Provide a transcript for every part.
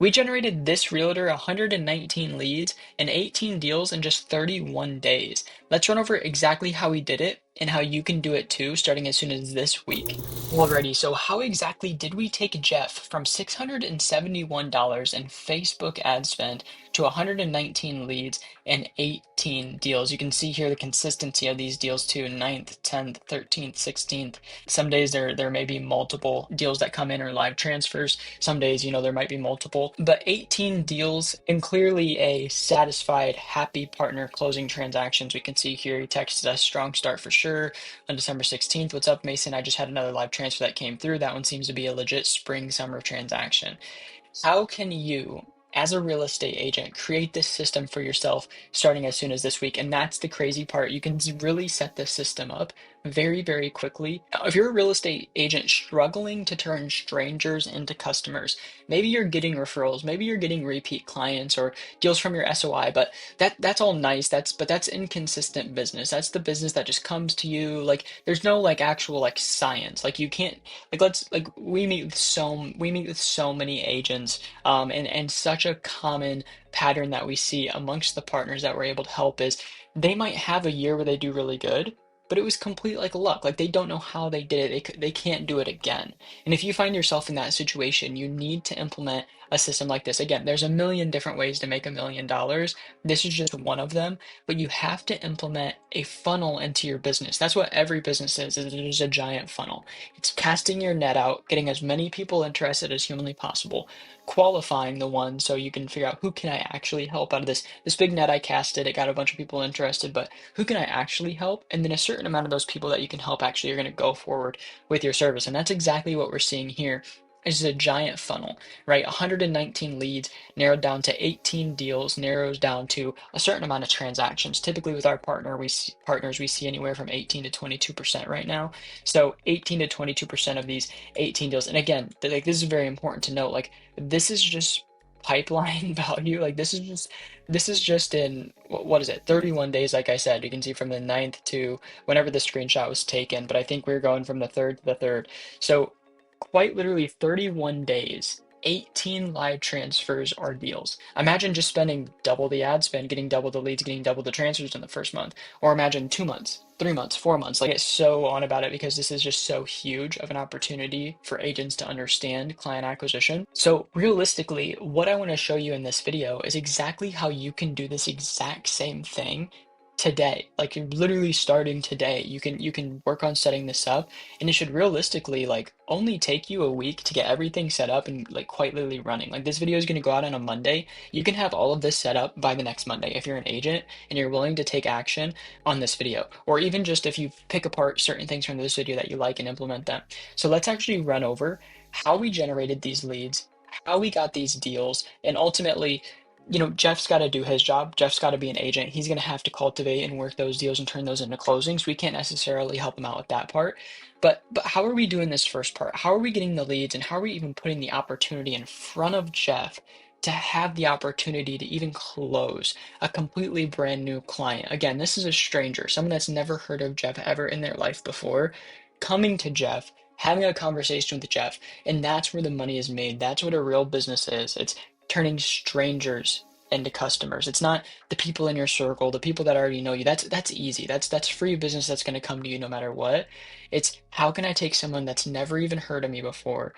We generated this realtor 119 leads and 18 deals in just 31 days. Let's run over exactly how we did it and how you can do it too, starting as soon as this week. Alrighty, so how exactly did we take Jeff from $671 in Facebook ad spend to 119 leads and 18 deals? You can see here the consistency of these deals too, 9th, 10th, 13th, 16th. Some days there may be multiple deals that come in or live transfers. Some days, there might be multiple, but 18 deals and clearly a satisfied, happy partner closing transactions. We can see here he texted us strong start for sure on December 16th. What's up, Mason? I just had another live transfer that came through. That one seems to be a legit spring summer transaction. How can you, as a real estate agent, create this system for yourself starting as soon as this week? And that's the crazy part. You can really set this system up very, very quickly. Now, if you're a real estate agent struggling to turn strangers into customers, maybe you're getting referrals, maybe you're getting repeat clients or deals from your SOI, but that's all nice. That's inconsistent business. That's the business that just comes to you. Like there's no like actual like science. Like you can't like we meet with so many agents and such a common pattern that we see amongst the partners that we're able to help is they might have a year where they do really good, but it was complete like luck. Like they don't know how they did it. They can't do it again. And if you find yourself in that situation, you need to implement a system like this. Again, there's a million different ways to make $1 million. This is just one of them, but you have to implement a funnel into your business. That's what every business is it is a giant funnel. It's casting your net out, getting as many people interested as humanly possible, qualifying the ones so you can figure out who can I actually help out of this big net I casted. It got a bunch of people interested, but who can I actually help? And then a certain amount of those people that you can help actually are going to go forward with your service. And that's exactly what we're seeing here. Is a giant funnel, right? 119 leads narrowed down to 18 deals, narrows down to a certain amount of transactions. Typically, with our partners, we see anywhere from 18 to 22% right now. So 18 to 22% of these 18 deals. And again, like this is very important to note. Like this is just pipeline value. Like this is just in what is it? 31 days, like I said. You can see from the 9th to whenever the screenshot was taken, but I think we're going from the 3rd to the 3rd. So quite literally 31 days. 18 live transfers or deals. Imagine just spending double the ad spend, getting double the leads, getting double the transfers in the first month. Or imagine 2 months, 3 months, 4 months. Like, I get so on about it because this is just so huge of an opportunity for agents to understand client acquisition. So realistically, what I want to show you in this video is exactly how you can do this exact same thing today. Like you're literally starting today. You can work on setting this up, and it should realistically like only take you a week to get everything set up and like quite literally running. Like this video is going to go out on a Monday. You can have all of this set up by the next Monday if you're an agent and you're willing to take action on this video, or even just if you pick apart certain things from this video that you like and implement them. So let's actually run over how we generated these leads, how we got these deals, and ultimately, Jeff's got to do his job. Jeff's got to be an agent. He's going to have to cultivate and work those deals and turn those into closings. We can't necessarily help him out with that part. But how are we doing this first part? How are we getting the leads, and how are we even putting the opportunity in front of Jeff to have the opportunity to even close a completely brand new client? Again, this is a stranger, someone that's never heard of Jeff ever in their life before, coming to Jeff, having a conversation with Jeff, and that's where the money is made. That's what a real business is. It's turning strangers into customers. It's not the people in your circle, the people that already know you. That's easy. That's free business that's going to come to you no matter what. It's how can I take someone that's never even heard of me before,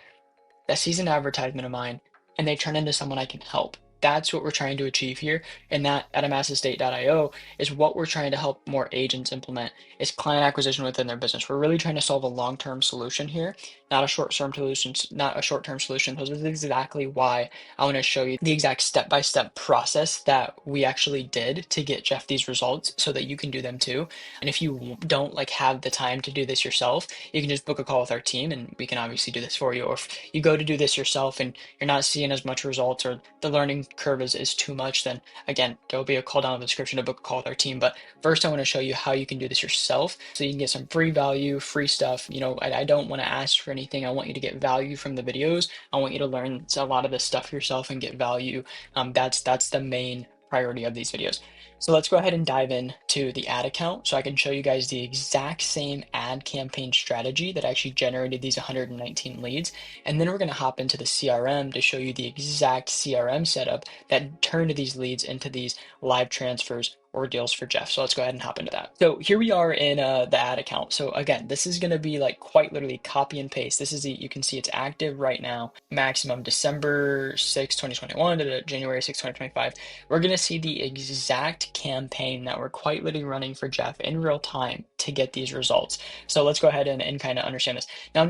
that sees an advertisement of mine, and they turn into someone I can help. That's what we're trying to achieve here. And that at amassestate.io is what we're trying to help more agents implement is client acquisition within their business. We're really trying to solve a long-term solution here, not a short-term solution, not a short-term solution. So this is exactly why I want to show you the exact step-by-step process that we actually did to get Jeff these results so that you can do them too. And if you don't like have the time to do this yourself, you can just book a call with our team and we can obviously do this for you. Or if you go to do this yourself and you're not seeing as much results or the learning curve is too much, then again, there will be a call down in the description to book a call with our team. But first, I want to show you how you can do this yourself so you can get some free value, free stuff. I don't want to ask for anything. I want you to get value from the videos. I want you to learn a lot of this stuff yourself and get value. That's the main priority of these videos. So let's go ahead and dive in to the ad account so I can show you guys the exact same ad campaign strategy that actually generated these 119 leads. And then we're going to hop into the CRM to show you the exact CRM setup that turned these leads into these live transfers or deals for Jeff. So let's go ahead and hop into that. So here we are in the ad account. So again, this is going to be like quite literally copy and paste. This is you can see it's active right now, maximum December 6, 2021 to January 6, 2025. We're going to see the exact campaign that we're quite literally running for Jeff in real time to get these results. So let's go ahead and kind of understand this. Now I'm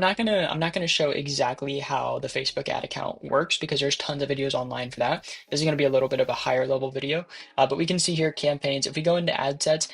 not gonna show exactly how the Facebook ad account works because there's tons of videos online for that. This is gonna be a little bit of a higher level video, but we can see here campaigns. If we go into ad sets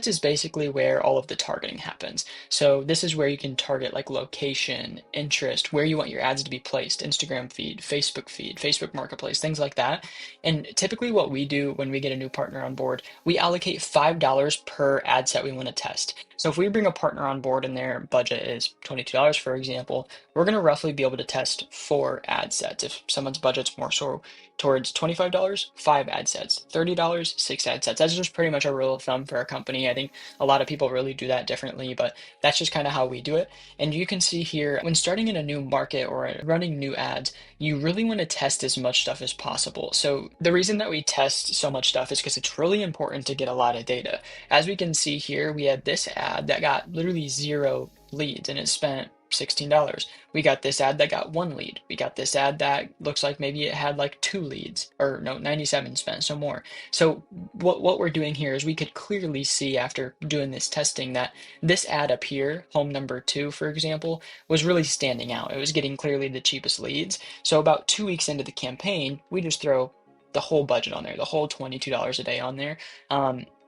is basically where all of the targeting happens. So this is where you can target like location, interest, where you want your ads to be placed, Instagram feed, Facebook Marketplace, things like that. And typically what we do when we get a new partner on board, we allocate $5 per ad set we want to test. So if we bring a partner on board and their budget is $22, for example, we're going to roughly be able to test 4 ad sets. If someone's budget's more so towards $25, 5 ad sets, $30, 6 ad sets. That's just pretty much a rule of thumb for our company. I think a lot of people really do that differently, but that's just kind of how we do it. And you can see here when starting in a new market or running new ads, you really want to test as much stuff as possible. So the reason that we test so much stuff is because it's really important to get a lot of data. As we can see here, we had this ad that got literally 0 leads and it spent $16. We got this ad that got 1 lead. We got this ad that looks like maybe it had like 2 leads, or no, 97 spent, so more. So what we're doing here is we could clearly see after doing this testing that this ad up here, home number 2, for example, was really standing out. It was getting clearly the cheapest leads. So about 2 weeks into the campaign, we just throw the whole budget on there, the whole $22 a day on there.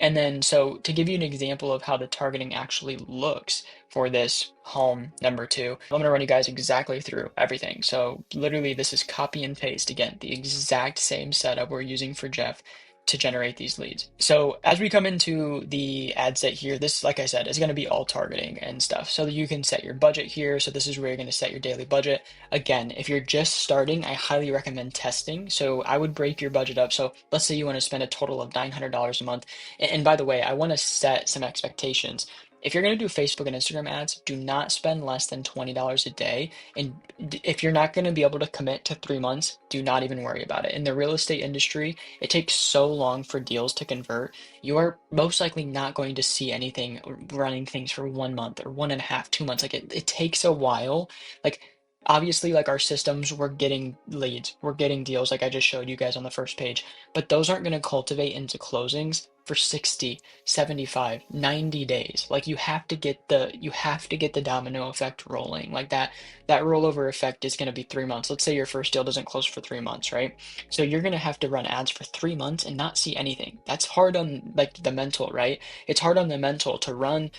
And then, so to give you an example of how the targeting actually looks for this home number 2, I'm going to run you guys exactly through everything. So literally this is copy and paste, again, the exact same setup we're using for Jeff to generate these leads. So as we come into the ad set here, this, like I said, is going to be all targeting and stuff. So you can set your budget here. So this is where you're going to set your daily budget. Again, if you're just starting, I highly recommend testing. So I would break your budget up. So let's say you want to spend a total of $900 a month. And by the way, I want to set some expectations. If you're going to do Facebook and Instagram ads, do not spend less than $20 a day. And if you're not going to be able to commit to 3 months, do not even worry about it. In the real estate industry, it takes so long for deals to convert. You are most likely not going to see anything running things for 1 month or 1.5, 2 months. Like it takes a while. Like obviously, like our systems, we're getting leads, we're getting deals like I just showed you guys on the first page, but those aren't going to cultivate into closings for 60, 75, 90 days. Like you have to get the domino effect rolling. Like that rollover effect is going to be 3 months. Let's say your first deal doesn't close for 3 months, right? So you're going to have to run ads for 3 months and not see anything. That's hard on like the mental, right? It's hard on the mental to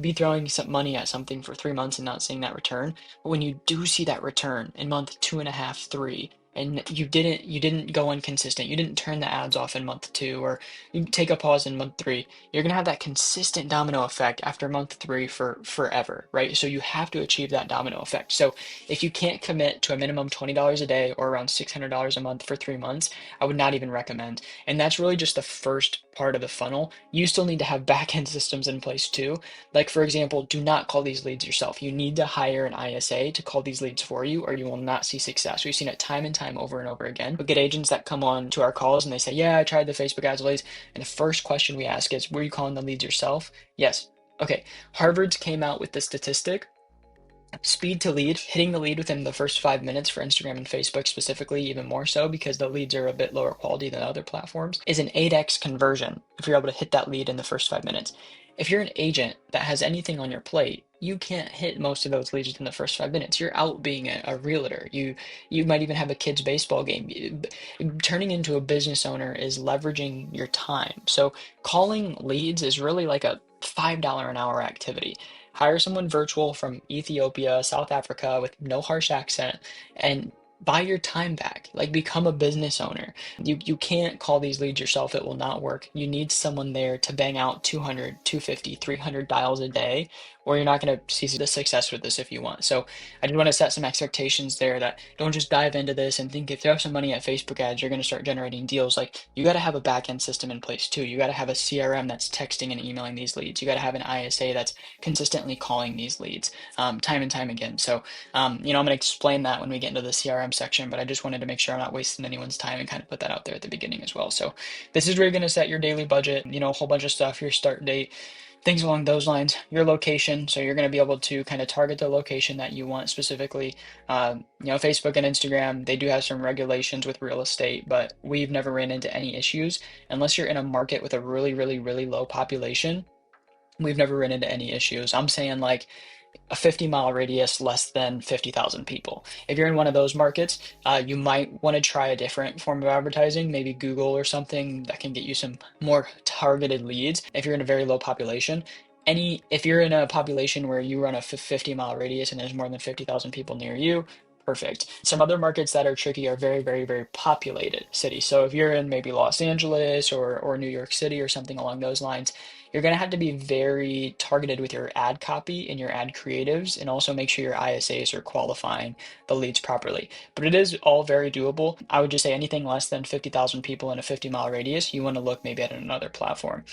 be throwing some money at something for 3 months and not seeing that return. But when you do see that return in month 2.5, 3, and you didn't go inconsistent, you didn't turn the ads off in month 2, or you take a pause in month 3, you're gonna have that consistent domino effect after month 3 for forever, right? So you have to achieve that domino effect. So if you can't commit to a minimum $20 a day or around $600 a month for 3 months, I would not even recommend. And that's really just the first part of the funnel. You still need to have back-end systems in place too. Like for example, do not call these leads yourself. You need to hire an ISA to call these leads for you, or you will not see success. We've seen it time and time over and over again. We get agents that come on to our calls and they say, yeah, I tried the Facebook ads leads. And the first question we ask is, were you calling the leads yourself? Yes. Okay. Harvard's came out with the statistic. Speed to lead, hitting the lead within the first 5 minutes for Instagram and Facebook specifically, even more so because the leads are a bit lower quality than other platforms, is an 8x conversion if you're able to hit that lead in the first 5 minutes. If you're an agent that has anything on your plate, you can't hit most of those leads within the first 5 minutes. You're out being a realtor. You might even have a kid's baseball game. Turning into a business owner is leveraging your time. So calling leads is really like a $5 an hour activity. Hire someone virtual from Ethiopia, South Africa with no harsh accent and buy your time back. Like become a business owner. You can't call these leads yourself. It will not work. You need someone there to bang out 200, 250, 300 dials a day or you're not going to see the success with this if you want. So I just want to set some expectations there that don't just dive into this and think if you have some money at Facebook ads, you're going to start generating deals. Like you got to have a backend system in place too. You got to have a CRM that's texting and emailing these leads. You got to have an ISA that's consistently calling these leads time and time again. So, I'm going to explain that when we get into the CRM section, but I just wanted to make sure I'm not wasting anyone's time and kind of put that out there at the beginning as well. So this is where you're going to set your daily budget, a whole bunch of stuff, your start date, things along those lines, your location. So you're going to be able to kind of target the location that you want specifically. Facebook and Instagram, they do have some regulations with real estate, but we've never ran into any issues unless you're in a market with a really, really, really low population. We've never run into any issues. I'm saying like a 50-mile radius, less than 50,000 people. If you're in one of those markets, you might want to try a different form of advertising, maybe Google or something that can get you some more targeted leads. If you're in a very low population, if you're in a population where you run a 50-mile radius and there's more than 50,000 people near you, perfect. Some other markets that are tricky are very, very, very populated cities. So if you're in maybe Los Angeles or New York City or something along those lines, you're going to have to be very targeted with your ad copy and your ad creatives, and also make sure your ISAs are qualifying the leads properly. But it is all very doable. I would just say anything less than 50,000 people in a 50-mile radius, you want to look maybe at another platform.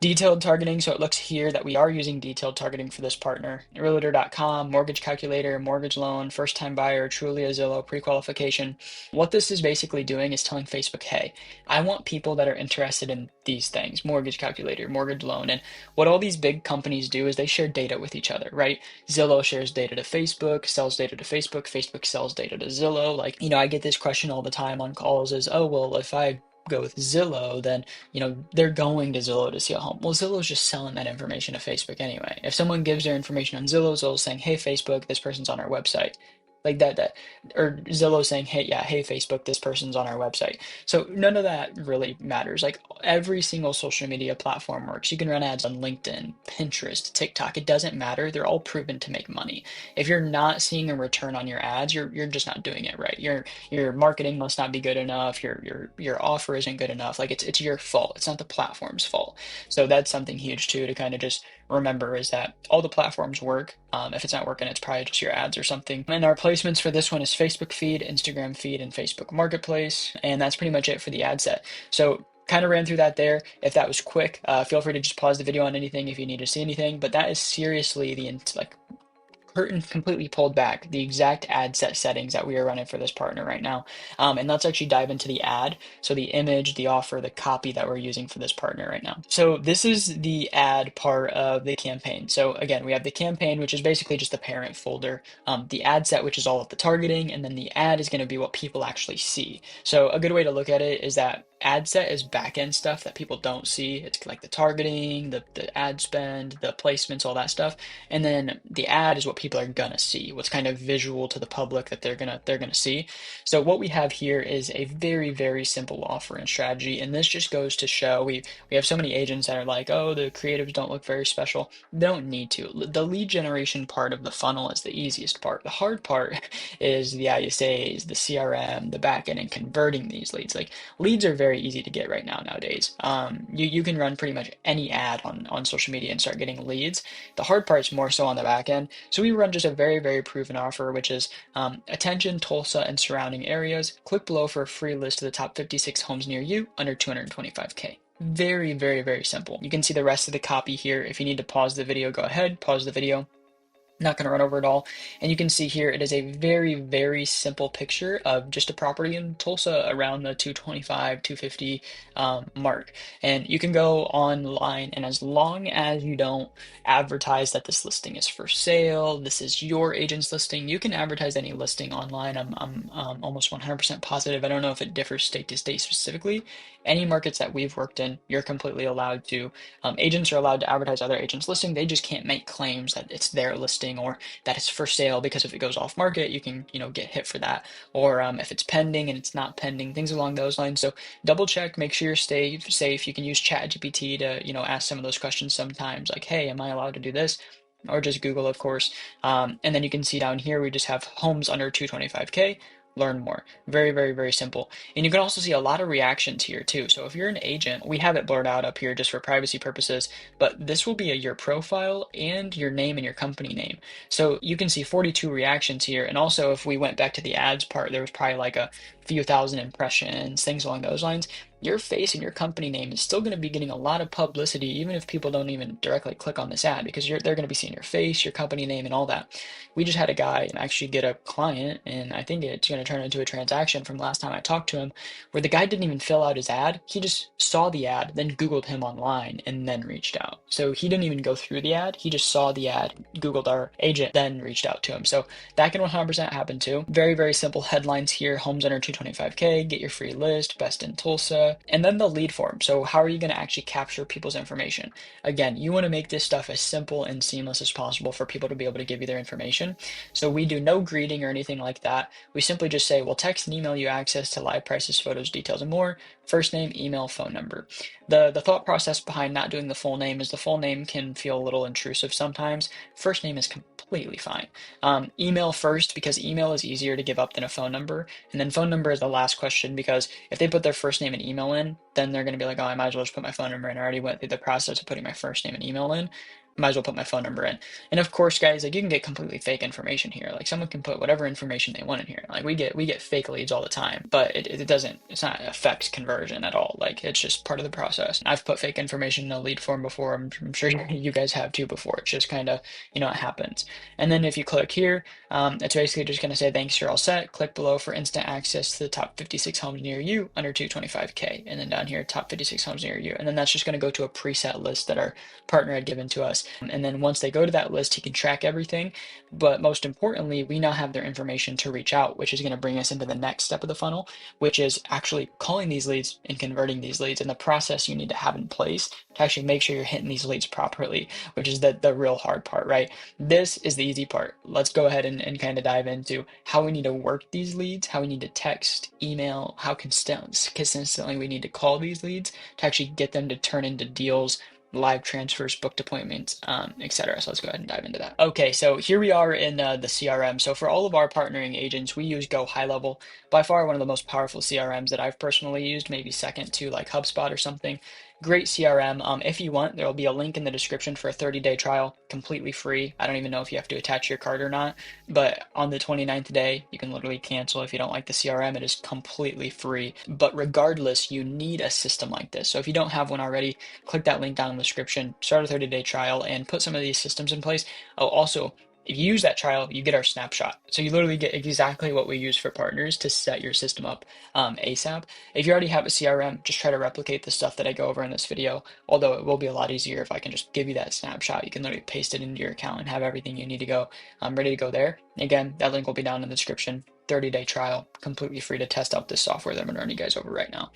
Detailed targeting, so it looks here that we are using detailed targeting for this partner. Realtor.com, mortgage calculator, mortgage loan, first time buyer, truly a Zillow pre-qualification. What this is basically doing is telling Facebook, hey, I want people that are interested in these things, mortgage calculator, mortgage loan. And what all these big companies do is they share data with each other, right? Zillow shares data to Facebook, sells data to Facebook, Facebook sells data to Zillow. Like, I get this question all the time on calls is, oh, well, if I go with Zillow, then they're going to Zillow to see a home. Well, Zillow's just selling that information to Facebook anyway. If someone gives their information on Zillow, Zillow's saying, hey, Facebook, this person's on our website. Like that, or Zillow saying, hey, yeah, hey, Facebook, this person's on our website. So none of that really matters. Like every single social media platform works. You can run ads on LinkedIn, Pinterest, TikTok. It doesn't matter. They're all proven to make money. If you're not seeing a return on your ads, you're just not doing it right. Your marketing must not be good enough. Your offer isn't good enough. Like it's your fault. It's not the platform's fault. So that's something huge too to kind of just remember is that all the platforms work. If it's not working, it's probably just your ads or something. And our placements for this one is Facebook feed, Instagram feed, and Facebook Marketplace. And that's pretty much it for the ad set. So kind of ran through that there. If that was quick, feel free to just pause the video on anything if you need to see anything. But that is seriously the like curtain completely pulled back, the exact ad set settings that we are running for this partner right now. And let's actually dive into the ad. So the image, the offer, the copy that we're using for this partner right now. So this is the ad part of the campaign. So again, we have the campaign, which is basically just the parent folder, the ad set, which is all of the targeting, and then the ad is going to be what people actually see. So a good way to look at it is that ad set is back end stuff that people don't see. It's like the targeting, the ad spend, the placements, all that stuff. And then the ad is what people are gonna see, what's kind of visual to the public that they're gonna see. So what we have here is a very, very simple offer and strategy. And this just goes to show we have so many agents that are like, oh, the creatives don't look very special. They don't need to. The lead generation part of the funnel is the easiest part. The hard part is the ISAs, the CRM, the backend, and converting these leads. Like leads are very easy to get right now nowadays. You can run pretty much any ad on social media and start getting leads. The hard part is more so on the back end. So we run just a very, very proven offer, which is attention, Tulsa, and surrounding areas. Click below for a free list of the top 56 homes near you under 225K. Very, very, very simple. You can see the rest of the copy here. If you need to pause the video, go ahead, pause the video. Not going to run over it all. And you can see here, it is a very, very simple picture of just a property in Tulsa around the 225, 250 mark. And you can go online, and as long as you don't advertise that this listing is for sale, this is your agent's listing, you can advertise any listing online. I'm almost 100% positive. I don't know if it differs state to state specifically. Any markets that we've worked in, you're completely allowed to. Agents are allowed to advertise other agents' listing. They just can't make claims that it's their listing or that it's for sale, because if it goes off market, you can, get hit for that. Or if it's pending and it's not pending, things along those lines. So double check, make sure you stay safe. You can use ChatGPT to, ask some of those questions sometimes, like, hey, am I allowed to do this? Or just Google, of course. And then you can see down here, we just have homes under 225K. learn more. Very, very, very simple. And you can also see a lot of reactions here too. So if you're an agent, we have it blurred out up here just for privacy purposes, but this will be your profile and your name and your company name. So you can see 42 reactions here. And also if we went back to the ads part, there was probably like a few thousand impressions, things along those lines. Your face and your company name is still going to be getting a lot of publicity, even if people don't even directly click on this ad, because they're going to be seeing your face, your company name, and all that. We just had a guy actually get a client, and I think it's going to turn into a transaction from last time I talked to him, where the guy didn't even fill out his ad. He just saw the ad, then Googled him online, and then reached out. So he didn't even go through the ad. He just saw the ad, Googled our agent, then reached out to him. So that can 100% happen too. Very, very simple headlines here. Homes under 225K, get your free list, best in Tulsa, and then the lead form. So how are you going to actually capture people's information? Again, you want to make this stuff as simple and seamless as possible for people to be able to give you their information. So we do no greeting or anything like that. We simply just say, we'll text and email you access to live prices, photos, details, and more. First name, email, phone number. The thought process behind not doing the full name is the full name can feel a little intrusive sometimes. First name is completely fine. Email first because email is easier to give up than a phone number. And then phone number is the last question because if they put their first name and email in, then they're going to be like, oh, I might as well just put my phone number in. I already went through the process of putting my first name and email in. Might as well put my phone number in. And of course, guys, like you can get completely fake information here. Like someone can put whatever information they want in here. Like we get fake leads all the time, but it doesn't, it's not affect conversion at all. Like it's just part of the process. I've put fake information in a lead form before. I'm sure you guys have too before. It's just kind of, it happens. And then if you click here, it's basically just going to say, thanks, you're all set. Click below for instant access to the top 56 homes near you under 225K. And then down here, top 56 homes near you. And then that's just going to go to a preset list that our partner had given to us. And then once they go to that list, he can track everything. But most importantly, we now have their information to reach out, which is going to bring us into the next step of the funnel, which is actually calling these leads and converting these leads, and the process you need to have in place to actually make sure you're hitting these leads properly, which is the real hard part, right? This is the easy part. Let's go ahead and kind of dive into how we need to work these leads, how we need to text, email, how consistently we need to call these leads to actually get them to turn into deals, live transfers, booked appointments, etc. So let's go ahead and dive into that. Okay, so here we are in the CRM. So for all of our partnering agents, we use Go High Level, by far one of the most powerful CRMs that I've personally used, maybe second to like HubSpot or something. Great CRM. If you want, there will be a link in the description for a 30-day trial, completely free. I don't even know if you have to attach your card or not, but on the 29th day, you can literally cancel if you don't like the CRM. It is completely free. But regardless, you need a system like this. So if you don't have one already, click that link down in the description, start a 30-day trial, and put some of these systems in place. Oh, also, if you use that trial, you get our snapshot. So you literally get exactly what we use for partners to set your system up ASAP. If you already have a CRM, just try to replicate the stuff that I go over in this video, although it will be a lot easier if I can just give you that snapshot. You can literally paste it into your account and have everything you need to go ready to go there. Again, that link will be down in the description. 30-day trial, completely free to test out this software that I'm going to run you guys over right now.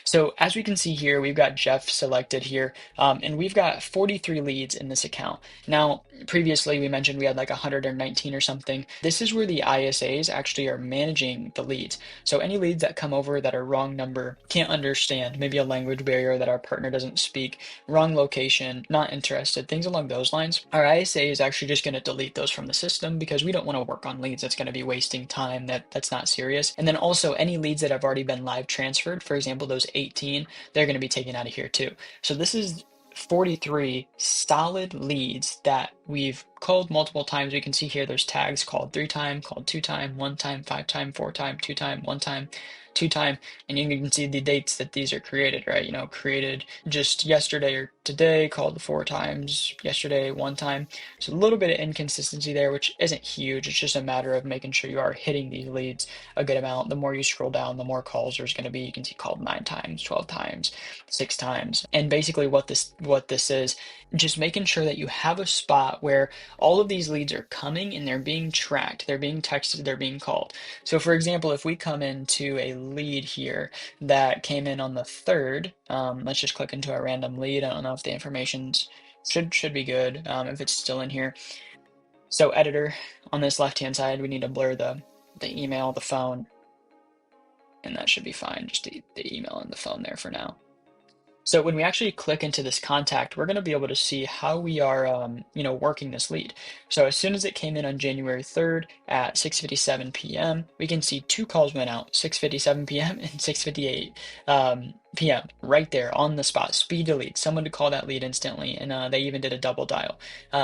So as we can see here, we've got Jeff selected here, and we've got 43 leads in this account. Now, previously we mentioned we had like 119 or something. This is where the ISAs actually are managing the leads. So any leads that come over that are wrong number, can't understand, maybe a language barrier that our partner doesn't speak, wrong location, not interested, things along those lines, our ISA is actually just going to delete those from the system because we don't want to work on leads that's going to be wasting time that's not serious. And then also any leads that have already been live transferred, for example, those 18, they're going to be taken out of here too. So this is 43 solid leads that we've called multiple times. We can see here there's tags called 3 time, called 2 time, 1 time, 5 time, 4 time, 2 time, 1 time, 2 time, and you can see the dates that these are created, right? Created just yesterday or today, called 4 times, yesterday, 1 time. So a little bit of inconsistency there, which isn't huge. It's just a matter of making sure you are hitting these leads a good amount. The more you scroll down, the more calls there's going to be. You can see called 9 times, 12 times, 6 times. And basically what this is, just making sure that you have a spot where all of these leads are coming and they're being tracked, they're being texted, they're being called. So for example, if we come into a lead here that came in on the 3rd, let's just click into a random lead. I don't know if the information's should be good, if it's still in here. So editor, on this left-hand side, we need to blur the email, the phone, and that should be fine. Just the email and the phone there for now. So when we actually click into this contact, we're going to be able to see how we are, working this lead. So as soon as it came in on January 3rd at 6:57 p.m., we can see two calls went out, 6:57 p.m. and 6:58 p.m. right there on the spot. Speed to lead. Someone to call that lead instantly, and they even did a double dial.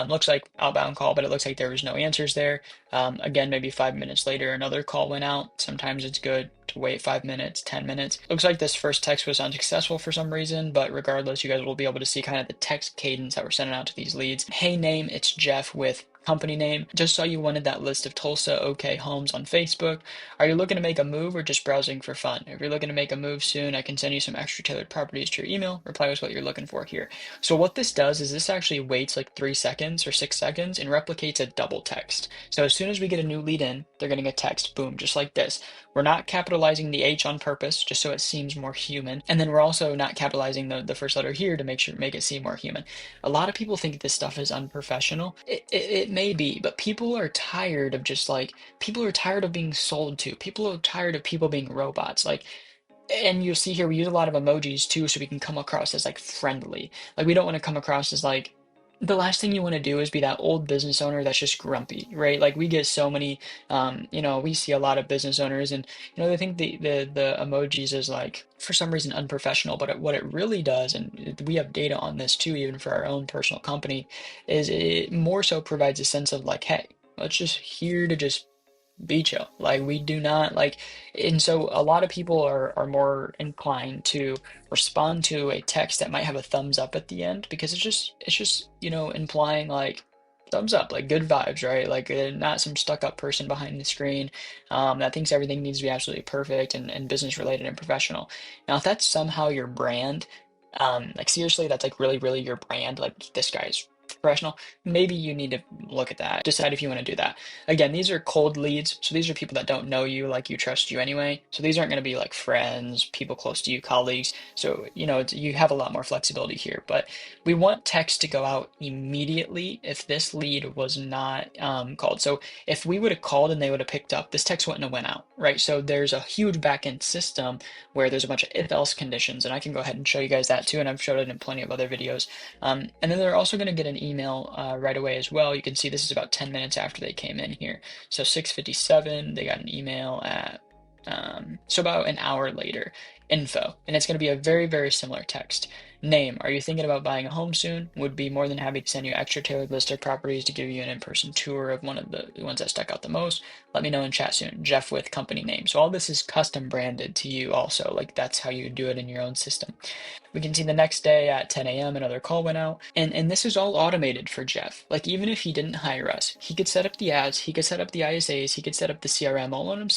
Looks like outbound call, but it looks like there was no answers there. Again, maybe 5 minutes later, another call went out. Sometimes it's good to wait 5 minutes, 10 minutes. Looks like this first text was unsuccessful for some reason, but regardless, you guys will be able to see kind of the text cadence that we're sending out to these leads. Hey, name, it's Jeff with company name. Just saw you wanted that list of Tulsa OK homes on Facebook. Are you looking to make a move or just browsing for fun? If you're looking to make a move soon, I can send you some extra tailored properties to your email. Reply with what you're looking for here. So what this does is this actually waits like 3 seconds or 6 seconds and replicates a double text. So as soon as we get a new lead in, they're getting a text, boom, just like this. We're not capitalizing the H on purpose, just so it seems more human. And then we're also not capitalizing the first letter here to make it seem more human. A lot of people think this stuff is unprofessional. It may be, but people are tired of people are tired of being sold to. People are tired of people being robots. And you'll see here we use a lot of emojis too, so we can come across as like friendly. Like we don't want to come across as like the last thing you want to do is be that old business owner that's just grumpy, right? Like we get so many, we see a lot of business owners, and they think the emojis is like for some reason unprofessional, but what it really does, and we have data on this too, even for our own personal company, is it more so provides a sense of like, hey, let's just here to just be chill. Like we do not like, and so a lot of people are more inclined to respond to a text that might have a thumbs up at the end because it's just implying like thumbs up, like good vibes, right? Like not some stuck up person behind the screen that thinks everything needs to be absolutely perfect and business related and professional. Now, if that's somehow your brand, like seriously, that's like really, really your brand, like this guy's professional, maybe you need to look at that, decide if you want to do that. Again, these are cold leads, so these are people that don't know you, like you trust you anyway. So these aren't going to be like friends, people close to you, colleagues. So, you have a lot more flexibility here, but we want text to go out immediately if this lead was not called. So if we would have called and they would have picked up, this text wouldn't have went out, right? So there's a huge backend system where there's a bunch of if-else conditions, and I can go ahead and show you guys that too, and I've showed it in plenty of other videos. And then they're also going to get an email right away as well. You can see this is about 10 minutes after they came in here. So 6:57, they got an email at so about an hour later, info, and it's going to be a very, very similar text. Name, are you thinking about buying a home soon? Would be more than happy to send you extra tailored list of properties to give you an in-person tour of one of the ones that stuck out the most. Let me know in chat soon. Jeff with company name. So all this is custom branded to you also. Like that's how you do it in your own system. We can see the next day at 10 a.m. another call went out. And this is all automated for Jeff. Like even if he didn't hire us, he could set up the ads, he could set up the ISAs, he could set up the CRM all on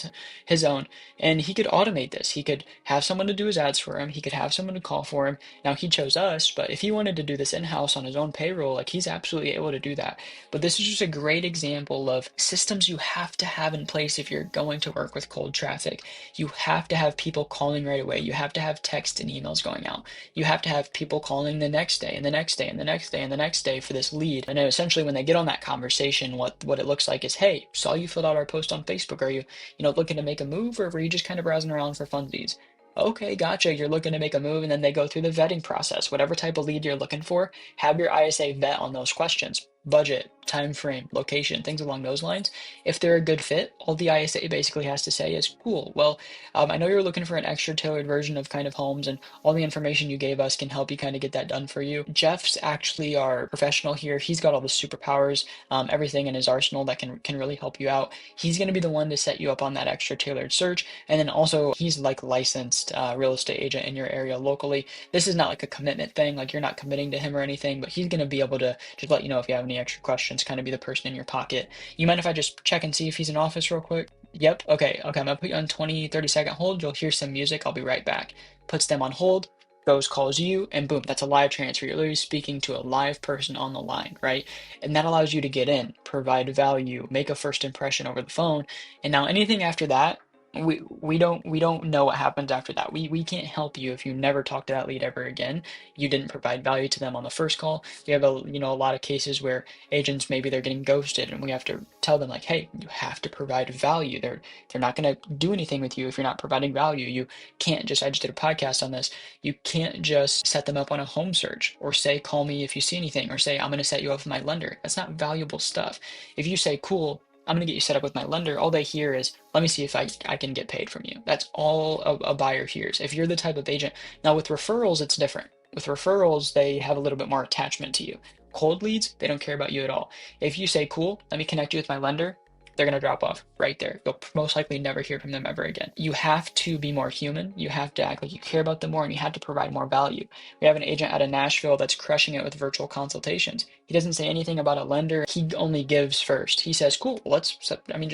his own, and he could automate this. He could have someone to do his ads for him, he could have someone to call for him. Now he chose us, but if he wanted to do this in-house on his own payroll, like he's absolutely able to do that. But this is just a great example of systems you have to have in place if you're going to work with cold traffic. You have to have people calling right away. You have to have text and emails going out. You have to have people calling the next day and the next day and the next day and the next day for this lead. And then essentially when they get on that conversation, what it looks like is, hey, saw you filled out our post on Facebook. Are you, looking to make a move, or were you just kind of browsing around for funsies? Okay, gotcha. You're looking to make a move, and then they go through the vetting process. Whatever type of lead you're looking for, have your ISA vet on those questions. Budget, time frame, location, things along those lines. If they're a good fit, all the ISA basically has to say is, cool. Well, I know you're looking for an extra tailored version of kind of homes, and all the information you gave us can help you kind of get that done for you. Jeff's actually our professional here. He's got all the superpowers, everything in his arsenal that can really help you out. He's going to be the one to set you up on that extra tailored search. And then also he's like licensed real estate agent in your area locally. This is not like a commitment thing. Like you're not committing to him or anything, but he's going to be able to just let you know if you have any extra questions, kind of be the person in your pocket. You mind if I just check and see if he's in office real quick? Yep. Okay. I'm gonna put you on 20, 30-second hold. You'll hear some music. I'll be right back. Puts them on hold, goes, calls you, and boom, that's a live transfer. You're literally speaking to a live person on the line, right? And that allows you to get in, provide value, make a first impression over the phone. And now anything after that, we don't know what happens after that. We can't help you if you never talk to that lead ever again. You didn't provide value to them on the first call. We have a lot of cases where agents, maybe they're getting ghosted and we have to tell them like, hey, you have to provide value. They're not going to do anything with you if you're not providing value. You can't just, I just did a podcast on this. You can't just set them up on a home search or say, call me if you see anything, or say, I'm going to set you up with my lender. That's not valuable stuff. If you say, cool, I'm going to get you set up with my lender, all they hear is, let me see if I can get paid from you. That's all a buyer hears. If you're the type of agent, now with referrals, it's different. With referrals, they have a little bit more attachment to you. Cold leads, they don't care about you at all. If you say, cool, let me connect you with my lender, they're going to drop off right there. You'll most likely never hear from them ever again. You have to be more human. You have to act like you care about them more, and you have to provide more value. We have an agent out of Nashville that's crushing it with virtual consultations. He doesn't say anything about a lender. He only gives first. He says, cool, just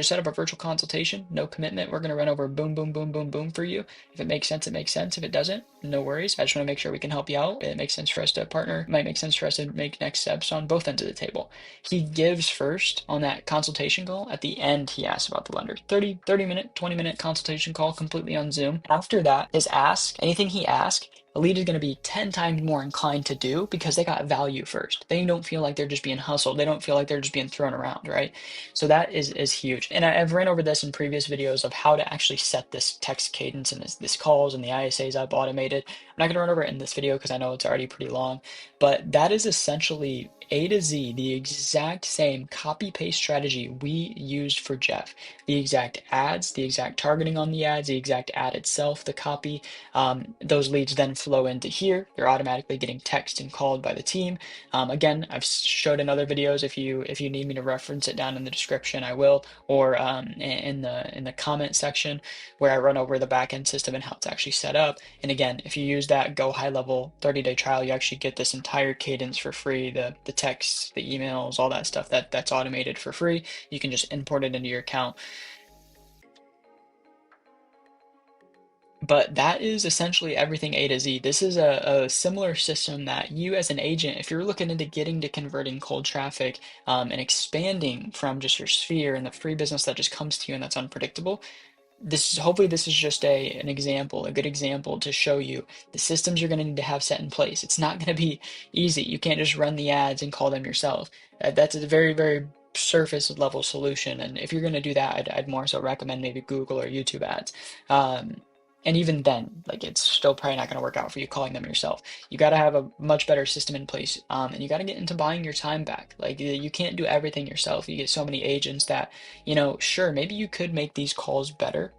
set up a virtual consultation, no commitment. We're going to run over boom, boom, boom, boom, boom for you. If it makes sense, it makes sense. If it doesn't, no worries. I just want to make sure we can help you out. It makes sense for us to partner. It might make sense for us to make next steps on both ends of the table. He gives first on that consultation call. At the end, he asks about the lender. 30-minute, 20-minute consultation call completely on Zoom. After that, his ask, anything he asks, a lead is going to be 10 times more inclined to do because they got value first. They don't feel like they're just being hustled. They don't feel like they're just being thrown around, right? So that is huge. And I've ran over this in previous videos of how to actually set this text cadence and this calls and the ISAs I've automated. I'm not going to run over it in this video because I know it's already pretty long, but that is essentially A to Z, the exact same copy paste strategy we used for Jeff. The exact ads, the exact targeting on the ads, the exact ad itself, the copy. Those leads then flow into here. They're automatically getting texted and called by the team. Again, I've showed in other videos. If you need me to reference it down in the description, I will, or in the comment section where I run over the backend system and how it's actually set up. And again, if you use that Go High Level 30-day trial, you actually get this entire cadence for free. The texts, the emails, all that stuff that's automated for free. You can just import it into your account. But that is essentially everything A to Z. This is a similar system that you as an agent, if you're looking into getting to converting cold traffic and expanding from just your sphere and the free business that just comes to you and that's unpredictable, hopefully this is just an example, a good example to show you the systems you're going to need to have set in place. It's not going to be easy. You can't just run the ads and call them yourself. That's a very, very surface level solution. And if you're going to do that, I'd more so recommend maybe Google or YouTube ads. And even then, like it's still probably not going to work out for you calling them yourself. You got to have a much better system in place, and you got to get into buying your time back. Like you can't do everything yourself. You get so many agents that, sure, maybe you could make these calls better,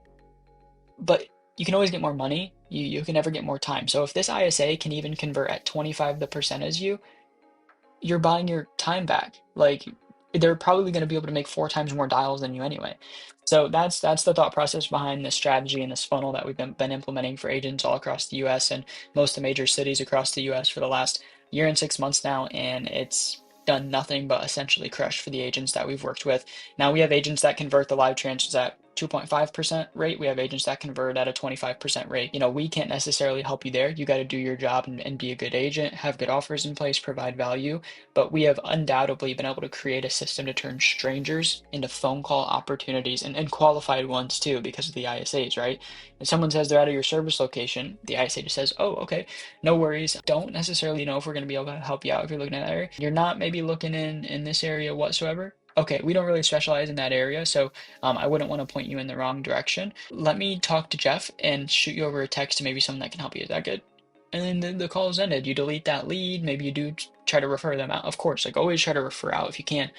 but you can always get more money. You can never get more time. So if this ISA can even convert at 25% as you're buying your time back. Like they're probably going to be able to make 4 times more dials than you anyway. So that's the thought process behind this strategy and this funnel that we've been implementing for agents all across the US and most of the major cities across the US for the last year and 6 months now. And it's done nothing but essentially crush for the agents that we've worked with. Now we have agents that convert the live transfers at 2.5% rate. We have agents that convert at a 25% rate. We can't necessarily help you there. You got to do your job and be a good agent, have good offers in place, provide value. But we have undoubtedly been able to create a system to turn strangers into phone call opportunities and qualified ones too because of the ISAs, right? If someone says they're out of your service location, the ISA just says, oh, okay, no worries. Don't necessarily know if we're going to be able to help you out if you're looking at that area. You're not maybe looking in this area whatsoever. Okay, we don't really specialize in that area, so I wouldn't want to point you in the wrong direction. Let me talk to Jeff and shoot you over a text to maybe someone that can help you. Is that good? And then the call is ended. You delete that lead. Maybe you do try to refer them out. Of course, like always try to refer out if you can.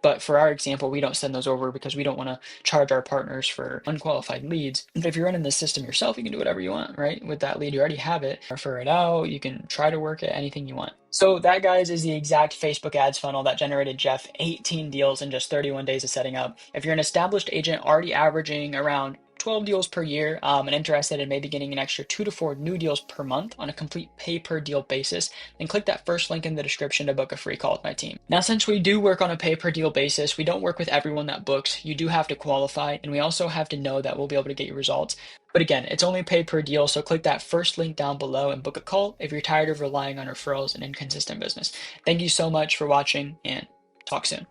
But for our example, we don't send those over because we don't want to charge our partners for unqualified leads. But if you're running the system yourself, you can do whatever you want, right? With that lead, you already have it. Refer it out. You can try to work it, anything you want. So that, guys, is the exact Facebook ads funnel that generated Jeff 18 deals in just 31 days of setting up. If you're an established agent already averaging around 12 deals per year and interested in maybe getting an extra 2 to 4 new deals per month on a complete pay per deal basis, then click that first link in the description to book a free call with my team. Now, since we do work on a pay per deal basis, we don't work with everyone that books. You do have to qualify, and we also have to know that we'll be able to get you results. But again, it's only pay per deal, so click that first link down below and book a call if you're tired of relying on referrals and inconsistent business. Thank you so much for watching, and talk soon.